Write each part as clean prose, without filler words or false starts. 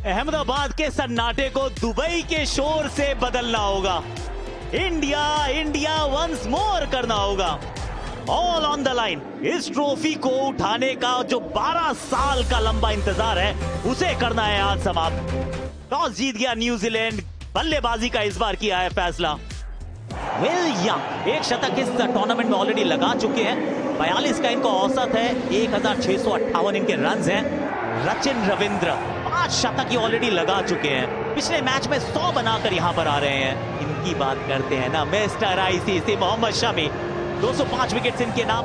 अहमदाबाद के सन्नाटे को दुबई के शोर से बदलना होगा। इंडिया इंडिया वंस मोर करना होगा। All on the line. इस ट्रॉफी को उठाने का जो 12 साल का लंबा इंतजार है उसे करना है आज समाप्त। टॉस जीत गया न्यूजीलैंड, बल्लेबाजी का इस बार किया है फैसला। विल यंग एक शतक इस टूर्नामेंट में ऑलरेडी लगा चुके हैं। 42 का इनका औसत है, 1658 इनके रन्स हैं। रचिन रविंद्र 5 शतक ऑलरेडी लगा चुके हैं। पिछले मैच में 100 बनाकर यहां पर आ रहे हैं। इनकी बात करते हैं ना, mister ICC Mohammed Shami, 205 wickets इनके नाम।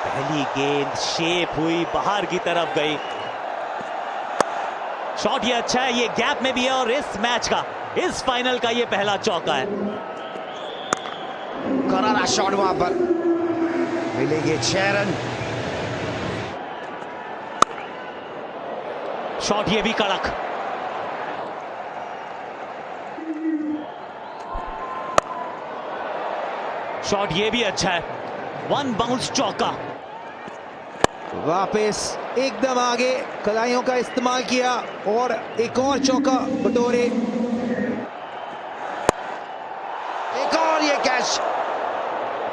पहली गेंद शेप हुई, बाहर की तरफ गई। शॉट ये अच्छा है, ये गैप में भी है और इस मैच का, इस फाइनल का ये पहला चौका है। करारा शॉट वहां पर मिलेंगे 6 रन। शॉट ये भी कड़क। शॉट ये भी अच्छा है, 1 बाउंस चौका। वापस एकदम आगे कलाइयों का इस्तेमाल किया और एक और चौका बटोरे। एक और ये कैच,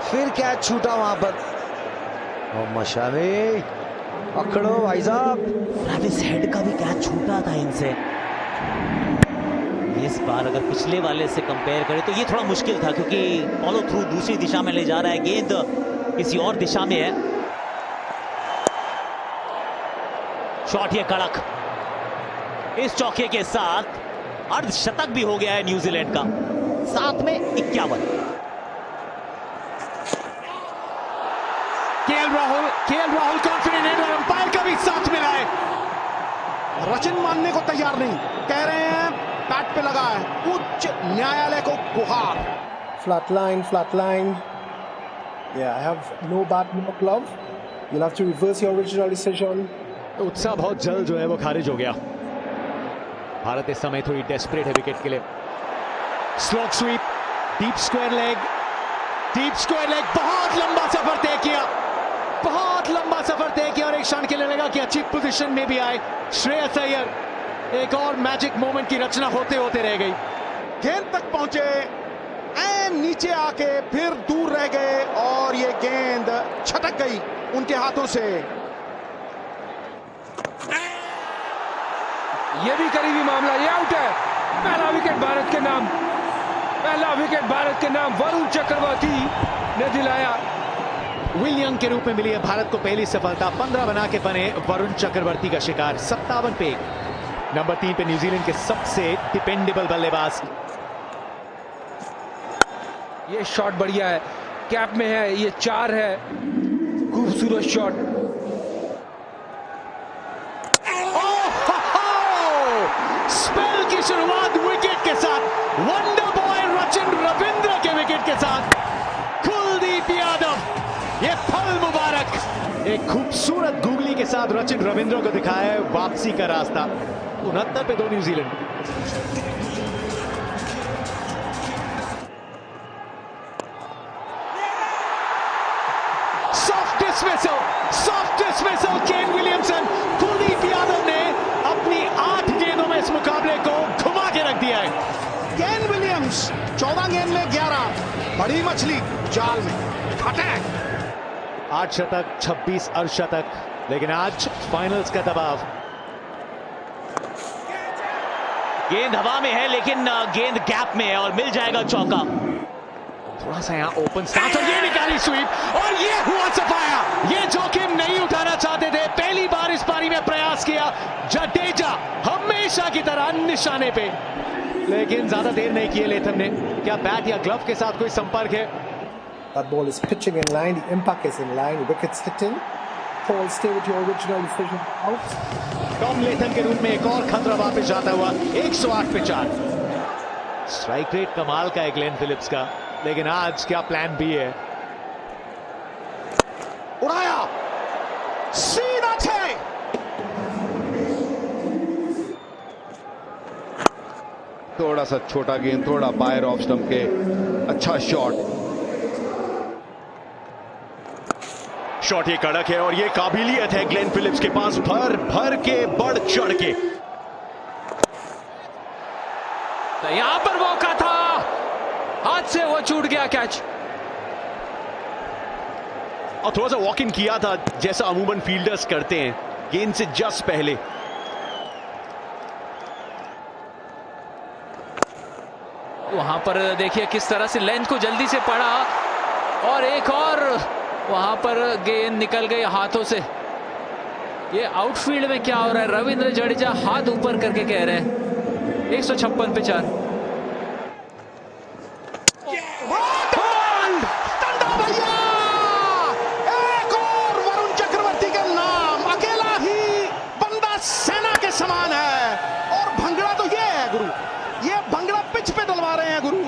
फिर कैच छूटा वहां पर। मोहम्मद शमी पकड़ो भाई साहब। ट्रेविस हेड का भी कैच छूटा था इनसे। इस बार अगर पिछले वाले से कंपेयर करें तो ये थोड़ा मुश्किल था, क्योंकि फॉलो थ्रू दूसरी दिशा में ले जा रहा है, गेंद किसी और दिशा में है। शॉट ये कड़क। इस चौके के साथ अर्धशतक भी हो गया है न्यूजीलैंड का। 7 में 51। केएल राहुल कॉन्फिडेंट है और अंपायर का भी साथ मिला है। रचिन मानने को तैयार नहीं, कह रहे हैं बैट पे लगा है। उच्च न्यायालय को गुहार। Flat line. Yeah, I have no bat, no glove. You'll have to reverse your original decision. उत्साह बहुत जल्द जो है वो खारिज हो गया। भारत इस समय थोड़ी डेस्परेट है विकेट के लिए। स्लोक स्वीप, डीप स्क्वायर लेग, बहुत लंबा सफर तय किया, और एक क्षण के लिए लगा कि अच्छी पोजीशन में भी आए श्रेयस अय्यर। एक और मैजिक मोमेंट की रचना होते होते रह गई। गेंद तक पहुंचे, नीचे आके फिर दूर रह गए और ये गेंद छटक गई उनके हाथों से। ये भी करीबी मामला, ये आउट है। पहला विकेट भारत के नाम वरुण चक्रवर्ती ने दिलाया। विल यंग के रूप में मिली है भारत को पहली सफलता। 15 बना के बने वरुण चक्रवर्ती का शिकार। 57 पे नंबर 3 पे न्यूजीलैंड के सबसे डिपेंडेबल बल्लेबाज। ये शॉट बढ़िया है, कैप में है, ये 4 है। खूबसूरत शॉट। स्पेल की शुरुआत विकेट के साथ, वंडर बॉय रचिन रविंद्र के विकेट के साथ। कुलदीप यादव, ये फल मुबारक। एक खूबसूरत गूगली के साथ रचिन रविंद्र को दिखाया है वापसी का रास्ता। 69 पे 2 New Zealand. Soft dismissal Kane Williamson. Kuldeep Yadav ने अपनी 8 गेंदों में इस मुकाबले को घुमा के रख दिया है। केन विलियम्स 14 गेंद में 11, बड़ी मछली जाल में। 8 शतक, 26 अर्धशतक, लेकिन आज फाइनल्स का दबाव। गेंद हवा में है लेकिन गेंद गैप में है और मिल जाएगा चौका। थोड़ा सा यहाँ ओपन स्टांस और ये निकाली स्वीप और ये हुआ सफाया। ये जोखिम नहीं उठाना चाहते थे, पहली बार इस पारी में प्रयास किया जडेजा, हमेशा की तरह निशाने पे, लेकिन ज्यादा देर नहीं किए लेथम ने। क्या बैट या ग्लव के साथ कोई संपर्क है? That ball is pitching in line. The impact is in line. Wickets hitting. Paul, stay with your original decision. Out. Tom Latham के रूप में एक और खतरा वापस जाता हुआ। 108 पे 4। स्ट्राइक रेट कमाल का है ग्लेन फिलिप्स का, लेकिन आज क्या प्लान बी है? उड़ाया, सीधा 6। थोड़ा सा छोटा गेंद, थोड़ा बायर ऑफ स्टंप के, अच्छा शॉट। शॉट ये कड़क है और ये काबिलियत है ग्लेन फिलिप्स के पास, भर भर के बढ़ चढ़ के। तो यहां पर मौका था, हाथ से वो छूट गया कैच। और थोड़ा सा वॉक इन किया था जैसा अमूमन फील्डर्स करते हैं गेंद से जस्ट पहले। वहां पर देखिए किस तरह से लेंथ को जल्दी से पड़ा और एक और वहां पर गेंद निकल गई हाथों से। ये आउटफील्ड में क्या हो रहा है, रविंद्र जडेजा हाथ ऊपर करके कह रहे हैं 156 पे 4। एक और वरुण चक्रवर्ती के नाम, अकेला ही बंदा सेना के समान है। और भंगड़ा तो ये है गुरु, ये भंगड़ा पिच पे डलवा रहे हैं गुरु।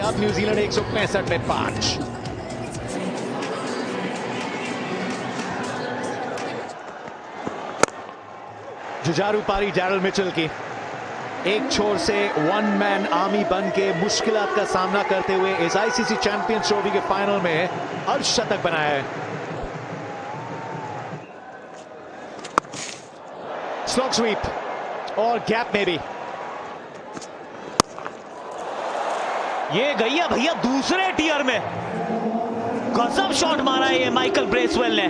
अब न्यूजीलैंड 165 में 5। जुझारू पारी डैरल मिचेल की एक छोर से वन मैन आर्मी बन के मुश्किलात का सामना करते हुए इस आईसीसी चैंपियंस ट्रॉफी के फाइनल में अर्धशतक बनाया है। स्लॉग स्वीप और गैप में भी ये गैया भैया दूसरे टीयर में गजब शॉट मारा है ये माइकल ब्रेसवेल ने।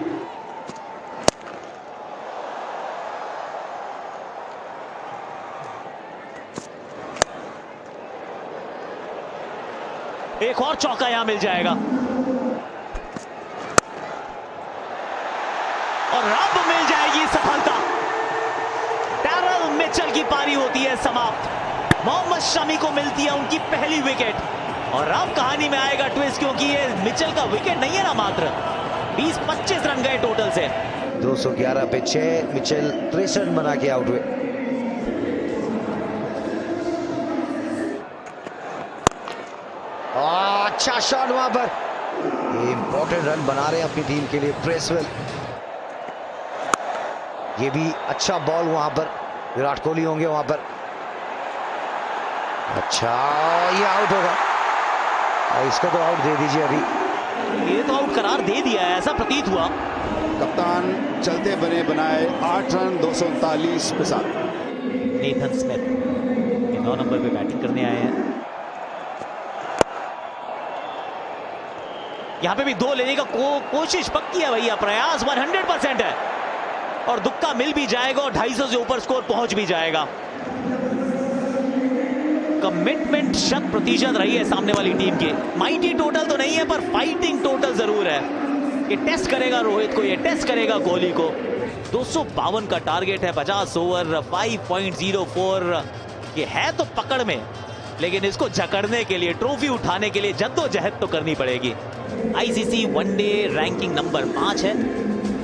एक और चौका यहां मिल जाएगा और अब मिल जाएगी सफलता। डैरल मिचेल की पारी होती है समाप्त। मोहम्मद शमी को मिलती है उनकी पहली विकेट और अब कहानी में आएगा ट्विस्ट, क्योंकि ये मिचेल का विकेट नहीं है ना, मात्र 20-25 रन गए टोटल से। 211 पे 6, मिचेल 63 रन बना के आउट हुए। अच्छा शॉट वहां पर, इंपॉर्टेंट रन बना रहे हैं अपनी टीम के लिए ब्रेसवेल। ये भी अच्छा बॉल वहां पर, विराट कोहली होंगे वहां पर। अच्छा ये आउट होगा, इसको तो आउट दे दीजिए अभी। ये तो आउट करार दे दिया है ऐसा प्रतीत हुआ। कप्तान चलते बने बनाए 8 रन 239 पे 7। नेथन स्मिथ 9 नंबर पे बैटिंग करने आए हैं। यहां पे भी 2 लेने का कोशिश पक्की है भैया, प्रयास 100% है और दुक्का मिल भी जाएगा और 250 से ऊपर स्कोर पहुंच भी जाएगा। कमिटमेंट 100% रही है सामने वाली टीम के। माइटी टोटल तो नहीं है पर फाइटिंग टोटल जरूर है। ये टेस्ट करेगा रोहित को, ये टेस्ट करेगा कोहली को। 252 का टारगेट है, 50 ओवर 5.04। ये है तो पकड़ में, लेकिन इसको जकड़ने के लिए, ट्रॉफी उठाने के लिए जद्दोजहद तो करनी पड़ेगी। आईसीसी वनडे रैंकिंग नंबर 5 है,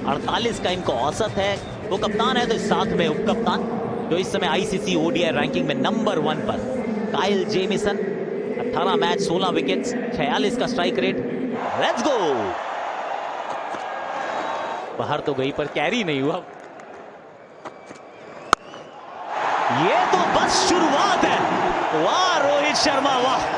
48 का इनको औसत है। वो कप्तान है तो साथ में उप कप्तान जो इस समय आईसीसी ओडीआई रैंकिंग में नंबर 1 पर। काइल जेमिसन 18 मैच 16 विकेट्स 46 का स्ट्राइक रेट। Let's go. बाहर तो गई पर कैरी नहीं हुआ। ये तो बस शुरुआत है। वाह रोहित शर्मा वाह।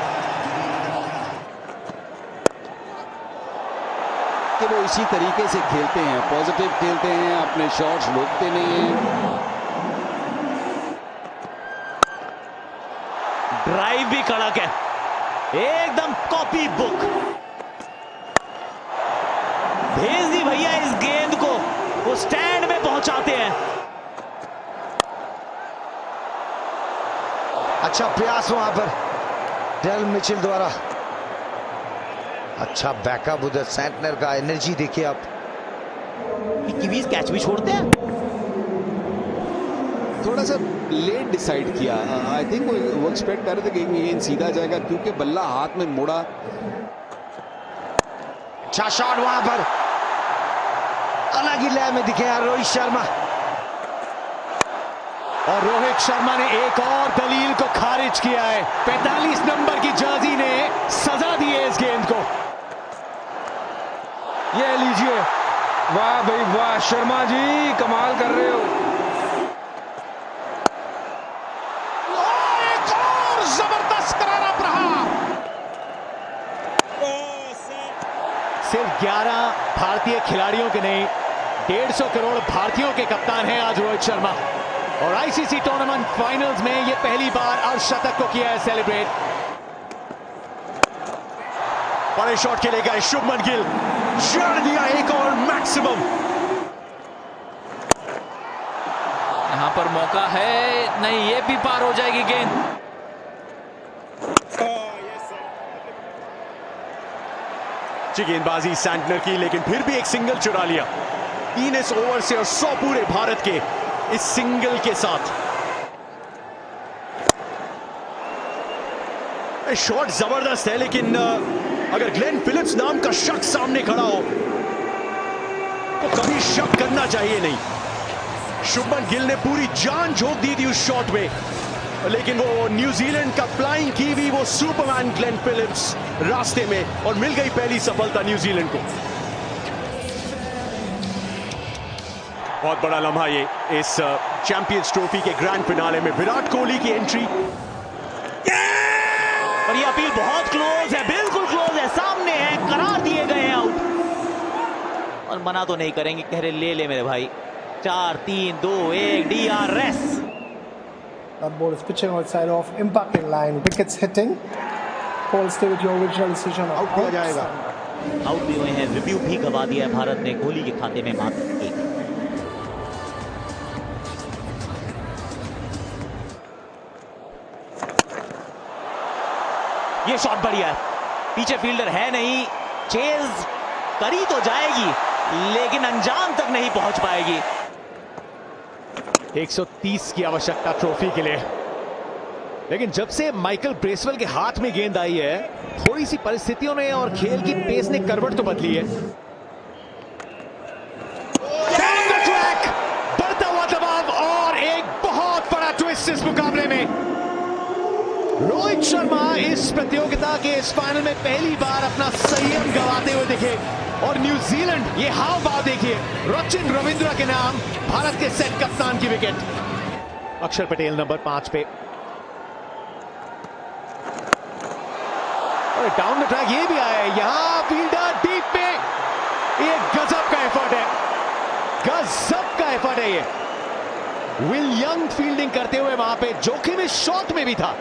कि वो इसी तरीके से खेलते हैं, पॉजिटिव खेलते हैं, अपने शॉट्स रोकते नहीं हैं। ड्राइव भी कड़क है, एकदम कॉपी बुक। भेज दी भैया इस गेंद को, वो स्टैंड में पहुंचाते हैं। अच्छा प्रयास वहां पर डैरल मिचेल द्वारा। अच्छा बैकअप उधर सैंटनर का, एनर्जी देखिए आप। किवीज कैच भी छोड़ते हैं। थोड़ा सा लेट डिसाइड किया। आई थिंक वो एक्सपेक्ट कर रहे थे कि ये सीधा जाएगा क्योंकि बल्ला हाथ में मुड़ा। अच्छा शॉट वहां पर, अलग ही लय में दिखे यार रोहित शर्मा। और रोहित शर्मा ने एक और दलील को खारिज किया है। 45 नंबर की जर्सी ने सजा दी है इस गेंद को। ये लीजिए, वाह भाई वाह, शर्मा जी कमाल कर रहे हो। एक और जबरदस्त करारा प्रहार। सिर्फ 11 भारतीय खिलाड़ियों के नहीं, 150 करोड़ भारतीयों के कप्तान हैं आज रोहित शर्मा। और आईसीसी टूर्नामेंट फाइनल्स में ये पहली बार अर्धशतक को किया है सेलिब्रेट। बड़े शॉट के लिए गए शुभमन गिल, जड़ दिया एक और मैक्सिमम। यहां पर मौका है, नहीं, ये भी पार हो जाएगी गेंद। गेंदबाजी सैंटनर की, लेकिन फिर भी एक सिंगल चुरा लिया 3 इस ओवर से, और 100 पूरे भारत के इस सिंगल के साथ। शॉट जबरदस्त है, लेकिन अगर ग्लेन फिलिप्स नाम का शख्स सामने खड़ा हो तो कभी शक करना चाहिए नहीं। शुभमन गिल ने पूरी जान झोंक दी थी उस शॉट में, लेकिन वो न्यूजीलैंड का फ्लाइंग कीवी, वो सुपरमैन ग्लेन फिलिप्स रास्ते में, और मिल गई पहली सफलता न्यूजीलैंड को। बहुत बड़ा लम्हा ये इस चैंपियंस ट्रॉफी के ग्रैंड फिनाले में, विराट कोहली की एंट्री। और ये अपील बहुत क्लोज है, बिल्कुल क्लोज है, सामने है, करार दिए गए हैं आउट। और मना तो नहीं करेंगे, कह रहे ले ले मेरे भाई। 4 3 2 1 DRS। That ball is pitching outside off, impact in line, wickets hitting. Call stay with your original decision. Out किया जाएगा। आउट भी हुए हैं, रिव्यू भी गवा दिया है भारत ने, कोहली के खाते में मात्र 1। ये शॉट बढ़िया है, पीछे फील्डर है नहीं, चेज करी तो जाएगी लेकिन अंजाम तक नहीं पहुंच पाएगी। 130 की आवश्यकता ट्रॉफी के लिए, लेकिन जब से माइकल ब्रेसवेल के हाथ में गेंद आई है, थोड़ी सी परिस्थितियों ने और खेल की पेस ने करवट तो बदली है। Down the track, बढ़ता हुआ दबाव, और एक बहुत बड़ा ट्विस्ट इस मुकाबले में। रोहित शर्मा इस प्रतियोगिता के इस फाइनल में पहली बार अपना संयम गंवाते हुए दिखे, और न्यूजीलैंड, ये हाव भाव देखिए, रचिन रविंद्र के नाम भारत के सेट कप्तान की विकेट। अक्षर पटेल नंबर 5 पे, और डाउन द ट्रैक ये भी आया है, यहां फील्डर डीप पे, ये गजब का एफर्ट है, गजब का एफर्ट है ये। विल यंग फील्डिंग करते हुए वहां पे, जोखिम इस शॉट में भी था।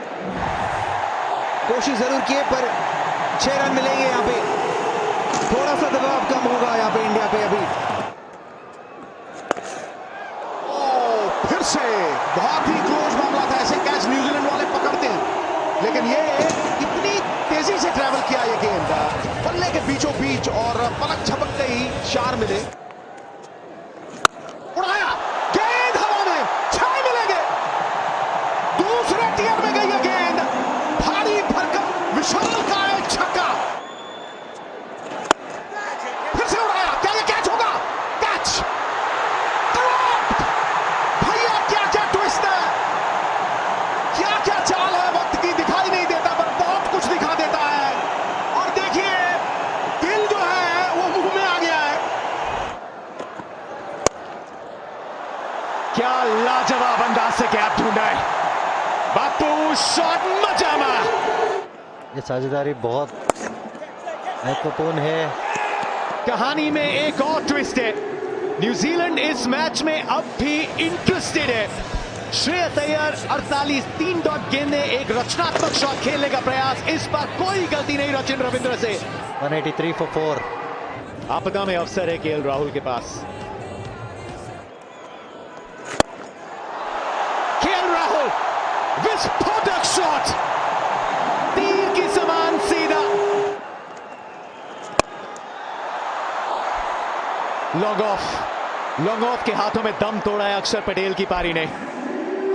कोशिश जरूर किए पर 6 रन मिलेंगे यहाँ पे, थोड़ा सा दबाव कम होगा यहाँ पे इंडिया पे अभी। फिर से बहुत ही क्लोज मामला था, ऐसे कैच न्यूजीलैंड वाले पकड़ते हैं, लेकिन ये इतनी तेजी से ट्रैवल किया ये गेंद बल्ले के बीचों बीच, और पलक झपकते ही 4 मिले, उड़ाया, गेंद हवा में, 6 मिलेंगे। दूसरे टियर में गई ये गेंद, भारी भरकम विशालकाय छक्का, फिर से उड़ाया, क्या ये कैच होगा? कैच, भैया क्या क्या ट्विस्ट है, क्या क्या चाल है, वक्त की दिखाई नहीं देता पर बहुत कुछ दिखा देता है। और देखिए दिल जो है वो मुंह में आ गया है। क्या लाजवाब अंदाज से कैप ढूंढा है बापू, शॉट मचामा। ये साझेदारी बहुत महत्वपूर्ण है। कहानी में एक और ट्विस्ट है, न्यूजीलैंड इस मैच में अब भी इंटरेस्टेड है। श्रेयस अय्यर 48 3 डॉट गेंद, एक रचनात्मक शॉट खेलने का प्रयास, इस बार कोई गलती नहीं रचिन रविंद्र से। 183 for 4। आपदा में अवसर है केएल राहुल के पास। केएल राहुल, विस्फोटक शॉट, तीर की समान सीधा, लॉन्ग ऑफ के हाथों में दम तोड़ा है अक्षर पटेल की पारी ने।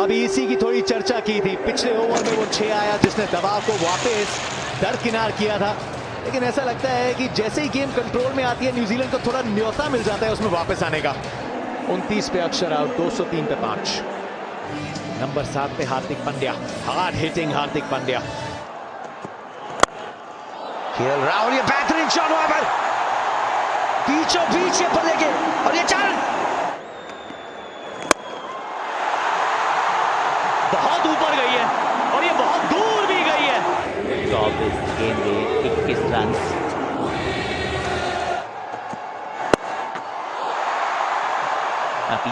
अभी इसी की थोड़ी चर्चा की थी, पिछले ओवर में वो 6 आया जिसने दबाव को वापस दरकिनार किया था, लेकिन ऐसा लगता है कि जैसे ही गेम कंट्रोल में आती है न्यूजीलैंड को थोड़ा न्योता मिल जाता है उसमें वापस आने का। 29 पे अक्षर आउट, 203 पे 5। नंबर 7 पे Hardik Pandya, hard hitting Hardik Pandya. KL Rahul, ये बेहतरीन शॉट वहां पर बीचों बीच ये बल्ले के, और ये 4 बहुत ऊपर गई है और ये बहुत दूर भी गई है। 24 गेंदें 21 रन।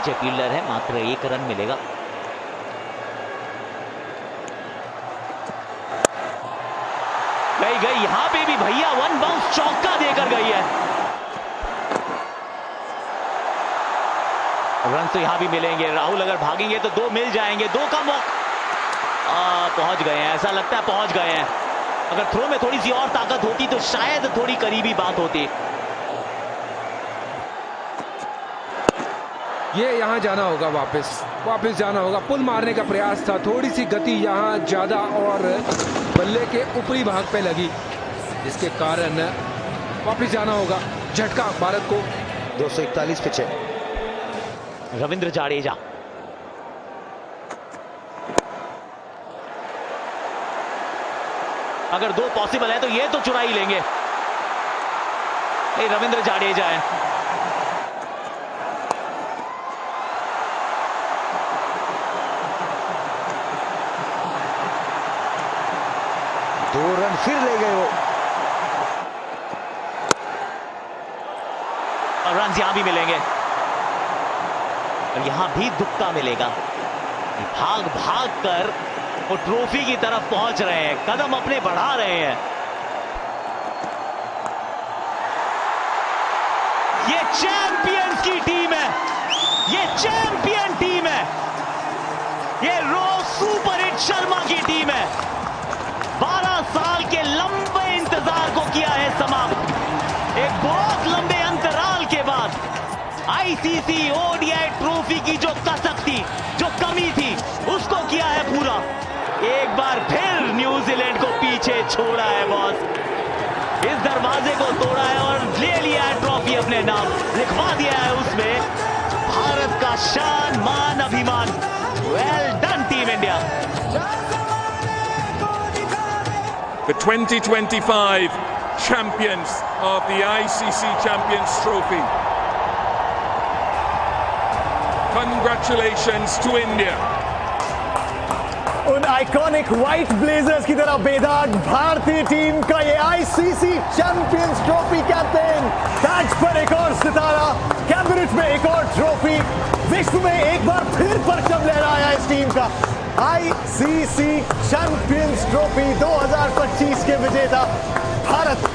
पीछे फील्डर है, मात्र 1 रन मिलेगा। गई यहां पे भी भैया 1 बाउंस चौका देकर गई है। रन तो यहां भी मिलेंगे, राहुल अगर भागेंगे तो 2 मिल जाएंगे, 2 का मौका। पहुंच गए हैं, ऐसा लगता है पहुंच गए हैं। अगर थ्रो में थोड़ी सी और ताकत होती तो शायद थोड़ी करीबी बात होती। ये यहाँ जाना होगा, वापस जाना होगा। पुल मारने का प्रयास था, थोड़ी सी गति यहाँ ज्यादा और बल्ले के ऊपरी भाग पे लगी, जिसके कारण वापस जाना होगा। झटका भारत को। 241 पिच है। रविंद्र जाडेजा, अगर 2 पॉसिबल है तो ये तो चुरा ही लेंगे। ये रविंद्र जाडेजा है। दो रन फिर ले गए वो। और रन यहां भी मिलेंगे और यहां भी दुक्का मिलेगा। भाग भाग कर वो ट्रॉफी की तरफ पहुंच रहे हैं, कदम अपने बढ़ा रहे हैं। ये चैंपियंस की टीम है, ये चैंपियन टीम है, ये रोज सुपर हिट शर्मा की टीम है। 12 साल के लंबे इंतजार को किया है समाप्त। एक बहुत लंबे अंतराल के बाद आईसीसी ओडीआई ट्रॉफी की जो कसक थी, जो कमी थी, उसको किया है पूरा। एक बार फिर न्यूजीलैंड को पीछे छोड़ा है बॉस, इस दरवाजे को तोड़ा है और ले लिया है ट्रॉफी अपने नाम, लिखवा दिया है उसमें भारत का शान मान अभिमान। Well done team India. The 2025 champions of the ICC Champions Trophy. Congratulations to India. उन आइकॉनिक व्हाइट ब्लेजर्स की तरह बेदाग भारतीय टीम का ये आईसीसी चैंपियंस ट्रॉफी कैप्टन, ताज पर एक और सितारा, कैबिनेट में एक और ट्रॉफी, विश्व में एक बार फिर परचम लहराया इस टीम का। आईसीसी चैंपियंस ट्रॉफी 2025 के विजेता भारत